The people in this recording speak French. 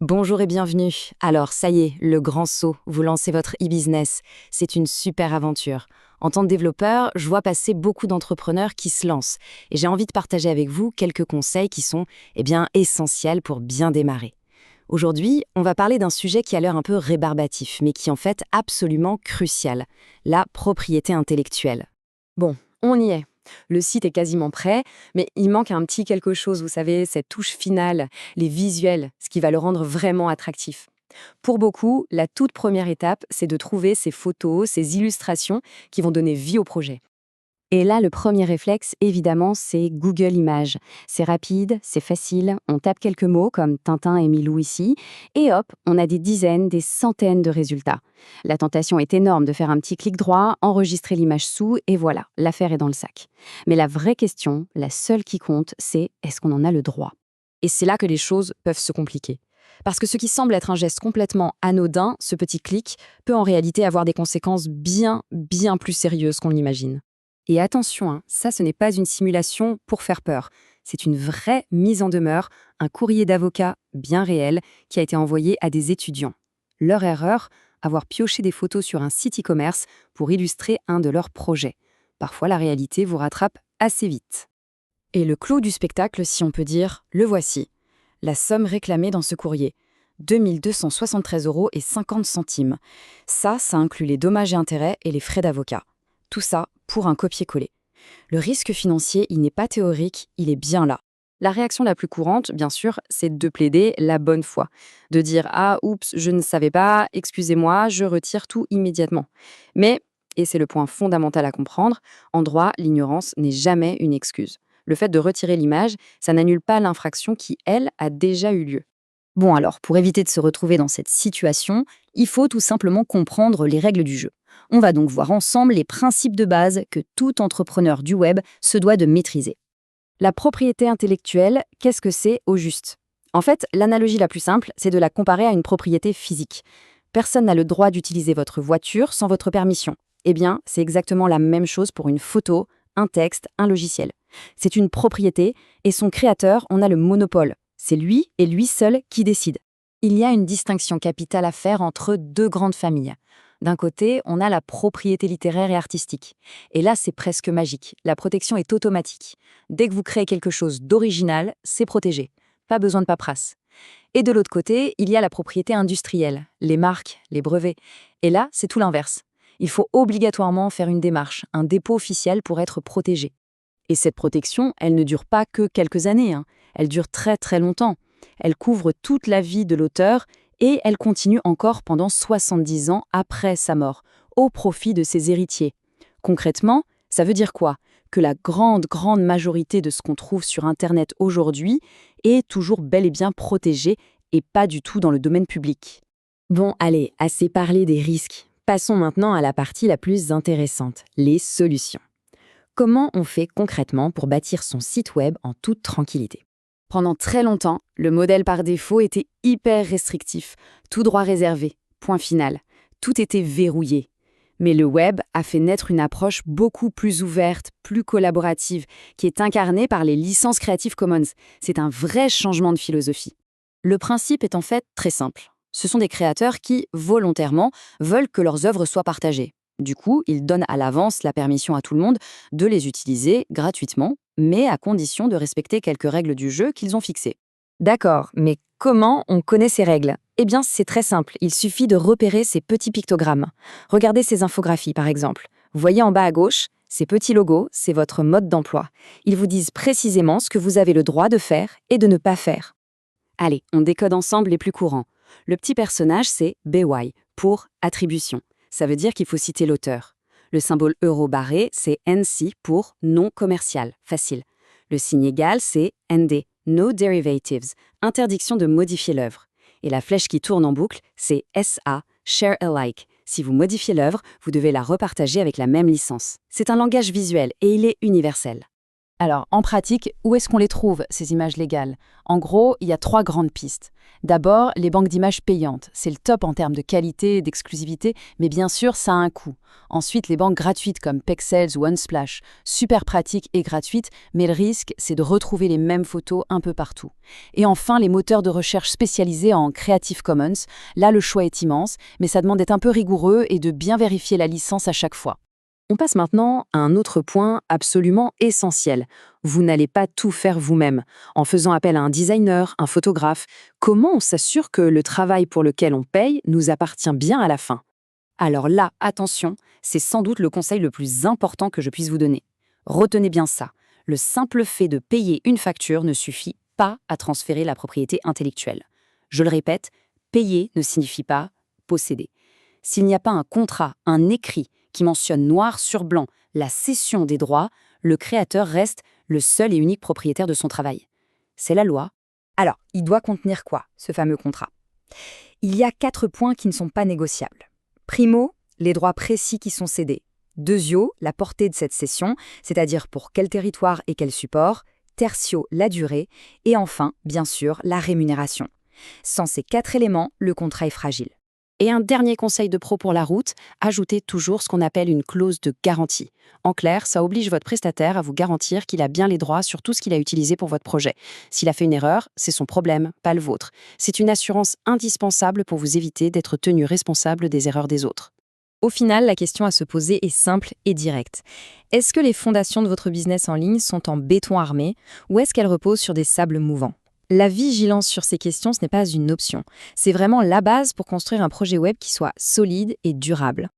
Bonjour et bienvenue. Alors, ça y est, le grand saut, vous lancez votre e-business. C'est une super aventure. En tant que développeur, je vois passer beaucoup d'entrepreneurs qui se lancent et j'ai envie de partager avec vous quelques conseils qui sont essentiels pour bien démarrer. Aujourd'hui, on va parler d'un sujet qui a l'air un peu rébarbatif, mais qui est en fait absolument crucial, la propriété intellectuelle. Bon, on y est. Le site est quasiment prêt, mais il manque un petit quelque chose, vous savez, cette touche finale, les visuels, ce qui va le rendre vraiment attractif. Pour beaucoup, la toute première étape, c'est de trouver ces photos, ces illustrations qui vont donner vie au projet. Et là, le premier réflexe, évidemment, c'est Google Images. C'est rapide, c'est facile, on tape quelques mots comme Tintin et Milou ici, et hop, on a des dizaines, des centaines de résultats. La tentation est énorme de faire un petit clic droit, enregistrer l'image sous, et voilà, l'affaire est dans le sac. Mais la vraie question, la seule qui compte, c'est est-ce qu'on en a le droit? Et c'est là que les choses peuvent se compliquer. Parce que ce qui semble être un geste complètement anodin, ce petit clic, peut en réalité avoir des conséquences bien, bien plus sérieuses qu'on l'imagine. Et attention, hein, ça ce n'est pas une simulation pour faire peur. C'est une vraie mise en demeure, un courrier d'avocat bien réel qui a été envoyé à des étudiants. Leur erreur, avoir pioché des photos sur un site e-commerce pour illustrer un de leurs projets. Parfois la réalité vous rattrape assez vite. Et le clou du spectacle, si on peut dire, le voici. La somme réclamée dans ce courrier. 2 273,50 €. Ça inclut les dommages et intérêts et les frais d'avocat. Tout ça pour un copier-coller. Le risque financier, il n'est pas théorique, il est bien là. La réaction la plus courante, bien sûr, c'est de plaider la bonne foi. De dire «Ah, oups, je ne savais pas, excusez-moi, je retire tout immédiatement». Mais, et c'est le point fondamental à comprendre, en droit, l'ignorance n'est jamais une excuse. Le fait de retirer l'image, ça n'annule pas l'infraction qui, elle, a déjà eu lieu. Bon alors, pour éviter de se retrouver dans cette situation, il faut tout simplement comprendre les règles du jeu. On va donc voir ensemble les principes de base que tout entrepreneur du web se doit de maîtriser. La propriété intellectuelle, qu'est-ce que c'est au juste? En fait, l'analogie la plus simple, c'est de la comparer à une propriété physique. Personne n'a le droit d'utiliser votre voiture sans votre permission. Eh bien, c'est exactement la même chose pour une photo, un texte, un logiciel. C'est une propriété et son créateur en a le monopole. C'est lui et lui seul qui décide. Il y a une distinction capitale à faire entre deux grandes familles. D'un côté, on a la propriété littéraire et artistique. Et là, c'est presque magique. La protection est automatique. Dès que vous créez quelque chose d'original, c'est protégé. Pas besoin de paperasse. Et de l'autre côté, il y a la propriété industrielle, les marques, les brevets. Et là, c'est tout l'inverse. Il faut obligatoirement faire une démarche, un dépôt officiel pour être protégé. Et cette protection, elle ne dure pas que quelques années, hein. Elle dure très très longtemps. Elle couvre toute la vie de l'auteur et elle continue encore pendant 70 ans après sa mort, au profit de ses héritiers. Concrètement, ça veut dire quoi? Que la grande majorité de ce qu'on trouve sur Internet aujourd'hui est toujours bel et bien protégé et pas du tout dans le domaine public. Bon, allez, assez parlé des risques. Passons maintenant à la partie la plus intéressante, les solutions. Comment on fait concrètement pour bâtir son site web en toute tranquillité? Pendant très longtemps, le modèle par défaut était hyper restrictif, tout droit réservé, point final. Tout était verrouillé. Mais le web a fait naître une approche beaucoup plus ouverte, plus collaborative, qui est incarnée par les licences Creative Commons. C'est un vrai changement de philosophie. Le principe est en fait très simple. Ce sont des créateurs qui, volontairement, veulent que leurs œuvres soient partagées. Du coup, ils donnent à l'avance la permission à tout le monde de les utiliser gratuitement, mais à condition de respecter quelques règles du jeu qu'ils ont fixées. D'accord, mais comment on connaît ces règles? Eh bien, c'est très simple, il suffit de repérer ces petits pictogrammes. Regardez ces infographies, par exemple. Vous voyez en bas à gauche, ces petits logos, c'est votre mode d'emploi. Ils vous disent précisément ce que vous avez le droit de faire et de ne pas faire. Allez, on décode ensemble les plus courants. Le petit personnage, c'est BY, pour attribution. Ça veut dire qu'il faut citer l'auteur. Le symbole euro barré, c'est NC pour non commercial, facile. Le signe égal, c'est ND, no derivatives, interdiction de modifier l'œuvre. Et la flèche qui tourne en boucle, c'est SA, share alike. Si vous modifiez l'œuvre, vous devez la repartager avec la même licence. C'est un langage visuel et il est universel. Alors, en pratique, où est-ce qu'on les trouve, ces images légales? En gros, il y a 3 grandes pistes. D'abord, les banques d'images payantes. C'est le top en termes de qualité et d'exclusivité, mais bien sûr, ça a un coût. Ensuite, les banques gratuites comme Pexels ou Unsplash. Super pratiques et gratuites, mais le risque, c'est de retrouver les mêmes photos un peu partout. Et enfin, les moteurs de recherche spécialisés en Creative Commons. Là, le choix est immense, mais ça demande d'être un peu rigoureux et de bien vérifier la licence à chaque fois. On passe maintenant à un autre point absolument essentiel. Vous n'allez pas tout faire vous-même. En faisant appel à un designer, un photographe, comment on s'assure que le travail pour lequel on paye nous appartient bien à la fin? Alors là, attention, c'est sans doute le conseil le plus important que je puisse vous donner. Retenez bien ça. Le simple fait de payer une facture ne suffit pas à transférer la propriété intellectuelle. Je le répète, payer ne signifie pas posséder. S'il n'y a pas un contrat, un écrit qui mentionne noir sur blanc la cession des droits, le créateur reste le seul et unique propriétaire de son travail. C'est la loi. Alors, il doit contenir quoi, ce fameux contrat? Il y a 4 points qui ne sont pas négociables. Primo, les droits précis qui sont cédés. Deuxio, la portée de cette cession, c'est-à-dire pour quel territoire et quel support. Tertio, la durée. Et enfin, bien sûr, la rémunération. Sans ces 4 éléments, le contrat est fragile. Et un dernier conseil de pro pour la route, ajoutez toujours ce qu'on appelle une clause de garantie. En clair, ça oblige votre prestataire à vous garantir qu'il a bien les droits sur tout ce qu'il a utilisé pour votre projet. S'il a fait une erreur, c'est son problème, pas le vôtre. C'est une assurance indispensable pour vous éviter d'être tenu responsable des erreurs des autres. Au final, la question à se poser est simple et directe. Est-ce que les fondations de votre business en ligne sont en béton armé ou est-ce qu'elles reposent sur des sables mouvants? La vigilance sur ces questions, ce n'est pas une option. C'est vraiment la base pour construire un projet web qui soit solide et durable.